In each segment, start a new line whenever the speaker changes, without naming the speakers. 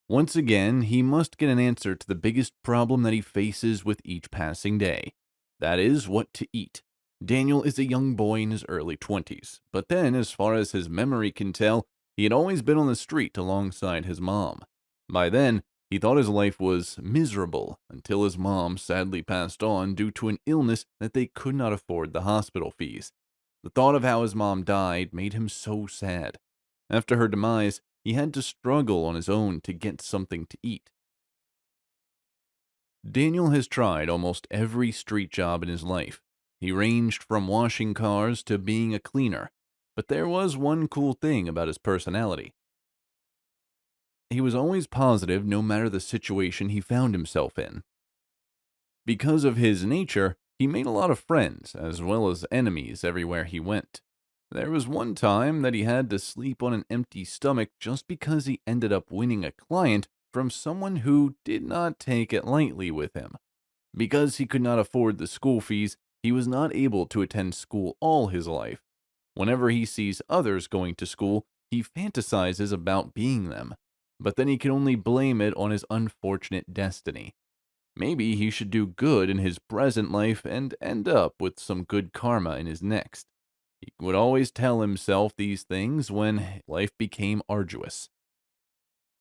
Once again, he must get an answer to the biggest problem that he faces with each passing day. That is, what to eat. Daniel is a young boy in his early 20s, but then, as far as his memory can tell, he had always been on the street alongside his mom. By then, he thought his life was miserable until his mom sadly passed on due to an illness that they could not afford the hospital fees. The thought of how his mom died made him so sad. After her demise, he had to struggle on his own to get something to eat. Daniel has tried almost every street job in his life. He ranged from washing cars to being a cleaner. But there was one cool thing about his personality. He was always positive no matter the situation he found himself in. Because of his nature, he made a lot of friends as well as enemies everywhere he went. There was one time that he had to sleep on an empty stomach just because he ended up winning a client from someone who did not take it lightly with him. Because he could not afford the school fees, he was not able to attend school all his life. Whenever he sees others going to school, he fantasizes about being them. But then he can only blame it on his unfortunate destiny. Maybe he should do good in his present life and end up with some good karma in his next. He would always tell himself these things when life became arduous.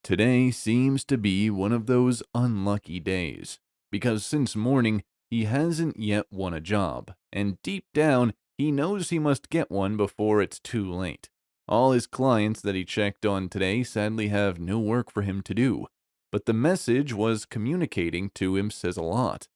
Today seems to be one of those unlucky days, because since morning he hasn't yet won a job, and deep down he knows he must get one before it's too late. All his clients that he checked on today sadly have no work for him to do, but the message was communicating to him says a lot.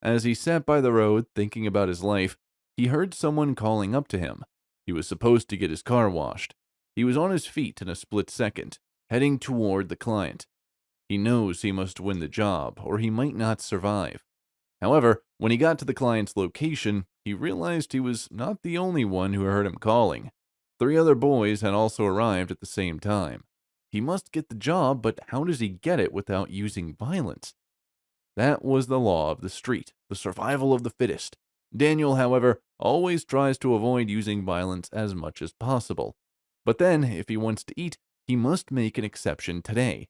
As he sat by the road thinking about his life, he heard someone calling up to him. He was supposed to get his car washed. He was on his feet in a split second, heading toward the client. He knows he must win the job, or he might not survive. However, when he got to the client's location, he realized he was not the only one who heard him calling. 3 other boys had also arrived at the same time. He must get the job, but how does he get it without using violence? That was the law of the street, the survival of the fittest. Daniel, however, always tries to avoid using violence as much as possible. But then, if he wants to eat, he must make an exception today.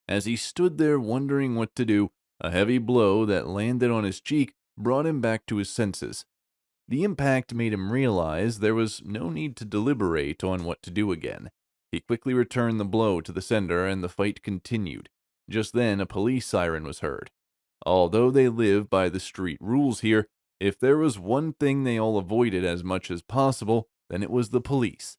As he stood there wondering what to do, a heavy blow that landed on his cheek brought him back to his senses. The impact made him realize there was no need to deliberate on what to do again. He quickly returned the blow to the sender and the fight continued. Just then, a police siren was heard. Although they live by the street rules here, if there was one thing they all avoided as much as possible, then it was the police.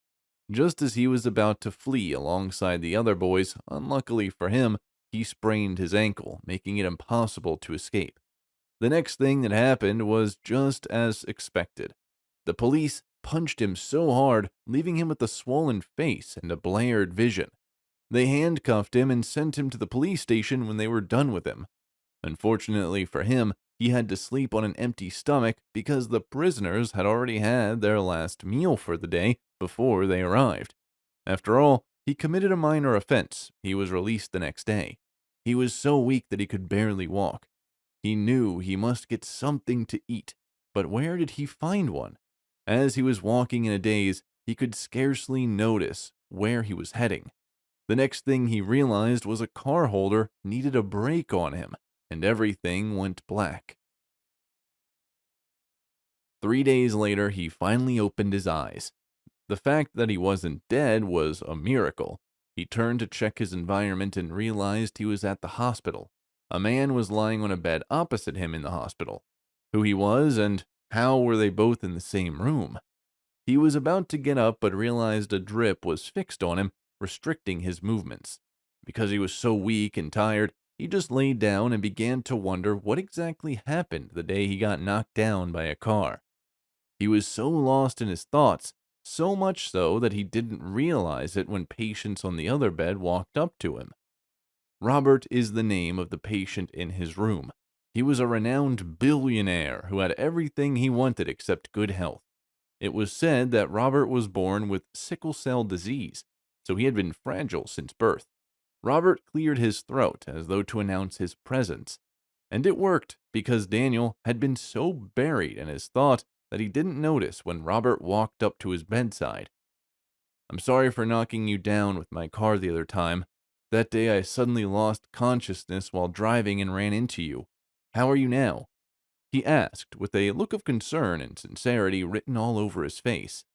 Just as he was about to flee alongside the other boys, unluckily for him, he sprained his ankle, making it impossible to escape. The next thing that happened was just as expected. The police punched him so hard, leaving him with a swollen face and a blared vision. They handcuffed him and sent him to the police station when they were done with him. Unfortunately for him, he had to sleep on an empty stomach because the prisoners had already had their last meal for the day before they arrived. After all, he committed a minor offense. He was released the next day. He was so weak that he could barely walk. He knew he must get something to eat, but where did he find one? As he was walking in a daze, he could scarcely notice where he was heading. The next thing he realized was a car holder needed a brake on him, and everything went black. 3 days later, he finally opened his eyes. The fact that he wasn't dead was a miracle. He turned to check his environment and realized he was at the hospital. A man was lying on a bed opposite him in the hospital. Who he was and how were they both in the same room? He was about to get up but realized a drip was fixed on him, restricting his movements. Because he was so weak and tired, he just laid down and began to wonder what exactly happened the day he got knocked down by a car. He was so lost in his thoughts, so much so that he didn't realize it when patients on the other bed walked up to him. Robert is the name of the patient in his room. He was a renowned billionaire who had everything he wanted except good health. It was said that Robert was born with sickle cell disease, so he had been fragile since birth. Robert cleared his throat as though to announce his presence. And it worked because Daniel had been so buried in his thought that he didn't notice when Robert walked up to his bedside. I'm sorry for knocking you down with my car the other time. That day I suddenly lost consciousness while driving and ran into you. How are you now?" He asked, with a look of concern and sincerity written all over his face.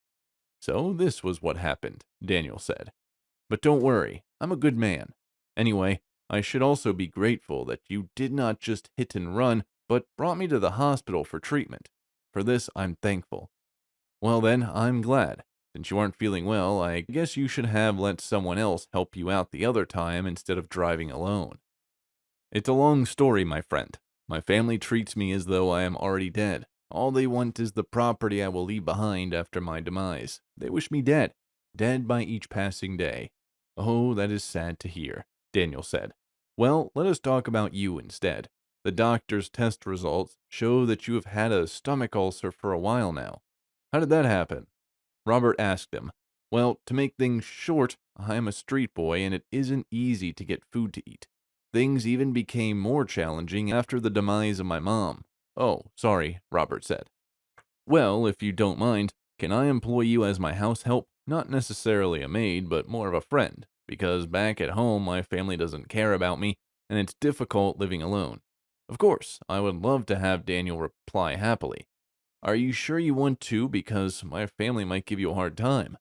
"So this was what happened," Daniel said. "But don't worry, I'm a good man. Anyway, I should also be grateful that you did not just hit and run, but brought me to the hospital for treatment. For this, I'm thankful." "Well then, I'm glad. Since you aren't feeling well, I guess you should have let someone else help you out the other time instead of driving alone." "It's a long story, my friend. My family treats me as though I am already dead. All they want is the property I will leave behind after my demise. They wish me dead, dead by each passing day." "Oh, that is sad to hear," Daniel said. "Well, let us talk about you instead. The doctor's test results show that you have had a stomach ulcer for a while now. How did that happen?" Robert asked him. "Well, to make things short, I am a street boy and it isn't easy to get food to eat. Things even became more challenging after the demise of my mom." "Oh, sorry," Robert said. "Well, if you don't mind, can I employ you as my house help? Not necessarily a maid, but more of a friend, because back at home my family doesn't care about me, and it's difficult living alone." "Of course, I would love to have," Daniel reply happily. "Are you sure you want to? Because my family might give you a hard time."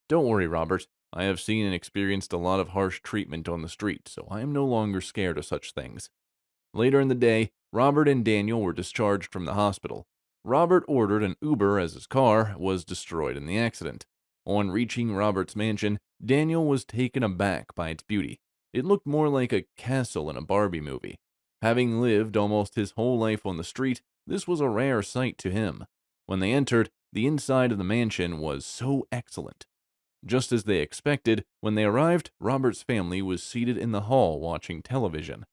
"Don't worry, Robert. I have seen and experienced a lot of harsh treatment on the street, so I am no longer scared of such things." Later in the day, Robert and Daniel were discharged from the hospital. Robert ordered an Uber as his car was destroyed in the accident. On reaching Robert's mansion, Daniel was taken aback by its beauty. It looked more like a castle in a Barbie movie. Having lived almost his whole life on the street, this was a rare sight to him. When they entered, the inside of the mansion was so excellent. Just as they expected, when they arrived, Robert's family was seated in the hall watching television.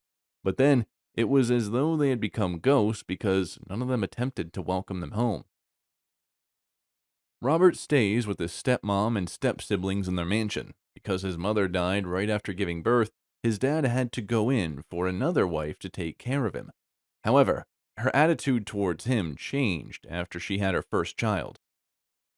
But then, it was as though they had become ghosts because none of them attempted to welcome them home. Robert stays with his stepmom and step-siblings in their mansion. Because his mother died right after giving birth, his dad had to go in for another wife to take care of him. However, her attitude towards him changed after she had her first child.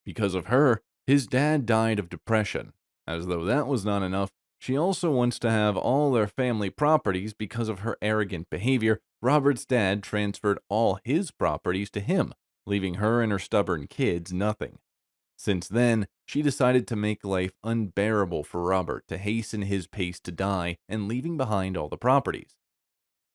Because of her, his dad died of depression. As though that was not enough, she also wants to have all their family properties. Because of her arrogant behavior, Robert's dad transferred all his properties to him, leaving her and her stubborn kids nothing. Since then, she decided to make life unbearable for Robert to hasten his pace to die and leaving behind all the properties.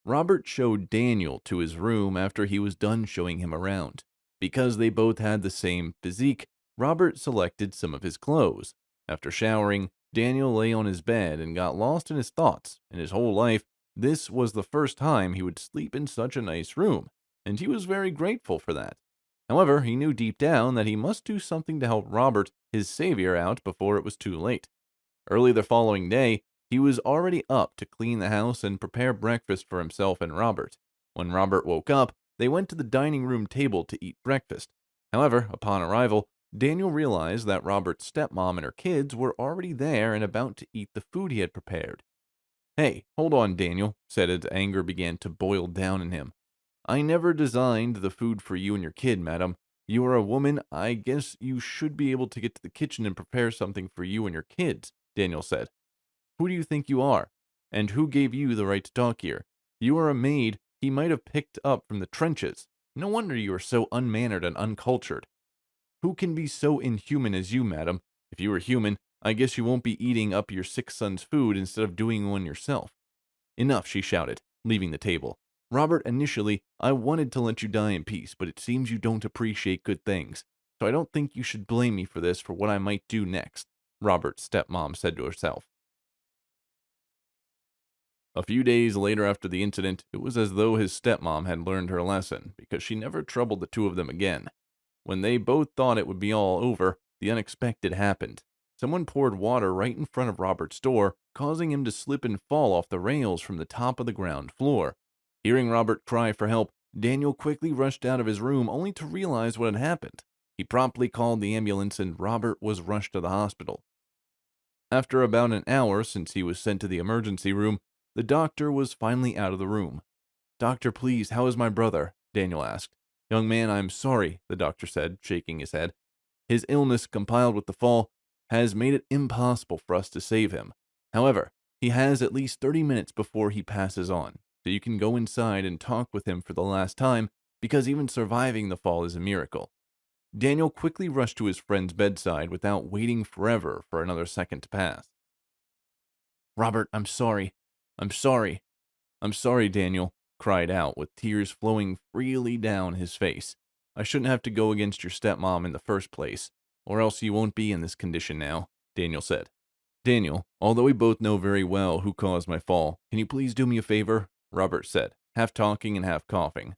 Robert showed Daniel to his room after he was done showing him around. Because they both had the same physique, Robert selected some of his clothes. After showering, Daniel lay on his bed and got lost in his thoughts. In his whole life, this was the first time he would sleep in such a nice room, and he was very grateful for that. However, he knew deep down that he must do something to help Robert, his savior, out before it was too late. Early the following day, he was already up to clean the house and prepare breakfast for himself and Robert. When Robert woke up, they went to the dining room table to eat breakfast. However, upon arrival, Daniel realized that Robert's stepmom and her kids were already there and about to eat the food he had prepared. "Hey, hold on, Daniel," said as anger began to boil down in him. "I never designed the food for you and your kid, madam. You are a woman. I guess you should be able to get to the kitchen and prepare something for you and your kids," Daniel said. "Who do you think you are? And who gave you the right to talk here? You are a maid he might have picked up from the trenches. No wonder you are so unmannered and uncultured. Who can be so inhuman as you, madam? If you were human, I guess you won't be eating up your sick son's food instead of doing one yourself." "Enough," she shouted, leaving the table. "Robert, initially, I wanted to let you die in peace, but it seems you don't appreciate good things. So I don't think you should blame me for this for what I might do next," Robert's stepmom said to herself. A few days later after the incident, it was as though his stepmom had learned her lesson, because she never troubled the two of them again. When they both thought it would be all over, the unexpected happened. Someone poured water right in front of Robert's door, causing him to slip and fall off the rails from the top of the ground floor. Hearing Robert cry for help, Daniel quickly rushed out of his room only to realize what had happened. He promptly called the ambulance and Robert was rushed to the hospital. After about an hour since he was sent to the emergency room, the doctor was finally out of the room. "Doctor, please, how is my brother?" Daniel asked. "Young man, I am sorry," the doctor said, shaking his head. "His illness, compiled with the fall, has made it impossible for us to save him. However, he has at least 30 minutes before he passes on, so you can go inside and talk with him for the last time, because even surviving the fall is a miracle." Daniel quickly rushed to his friend's bedside without waiting forever for another second to pass. "Robert, I'm sorry. I'm sorry. I'm sorry," Daniel cried out with tears flowing freely down his face. "I shouldn't have to go against your stepmom in the first place, or else you won't be in this condition now," Daniel said. "Daniel, although we both know very well who caused my fall, can you please do me a favor?" Robert said, half talking and half coughing.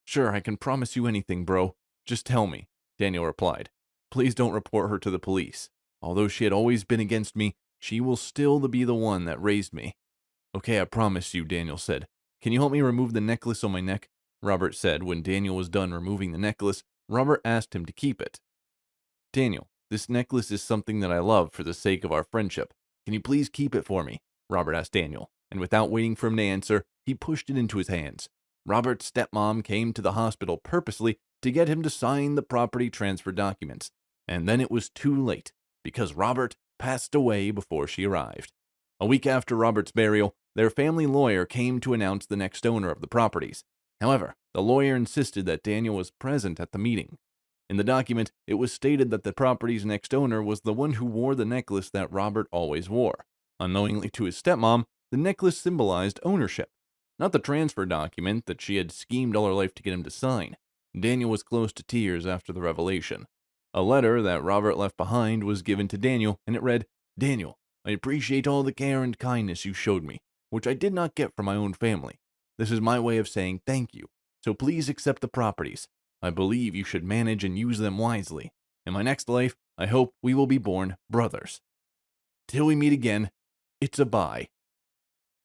"Sure, I can promise you anything, bro. Just tell me," Daniel replied. "Please don't report her to the police. Although she had always been against me, she will still be the one that raised me." "Okay, I promise you," Daniel said. "Can you help me remove the necklace on my neck?" Robert said. When Daniel was done removing the necklace, Robert asked him to keep it. "Daniel, this necklace is something that I love for the sake of our friendship. Can you please keep it for me?" Robert asked Daniel, and without waiting for him to answer, he pushed it into his hands. Robert's stepmom came to the hospital purposely to get him to sign the property transfer documents, and then it was too late, because Robert passed away before she arrived. A week after Robert's burial, their family lawyer came to announce the next owner of the properties. However, the lawyer insisted that Daniel was present at the meeting. In the document, it was stated that the property's next owner was the one who wore the necklace that Robert always wore. Unknowingly to his stepmom, the necklace symbolized ownership, not the transfer document that she had schemed all her life to get him to sign. Daniel was close to tears after the revelation. A letter that Robert left behind was given to Daniel, and it read, "Daniel, I appreciate all the care and kindness you showed me, which I did not get from my own family. This is my way of saying thank you, so please accept the properties. I believe you should manage and use them wisely. In my next life, I hope we will be born brothers. Till we meet again, it's a bye."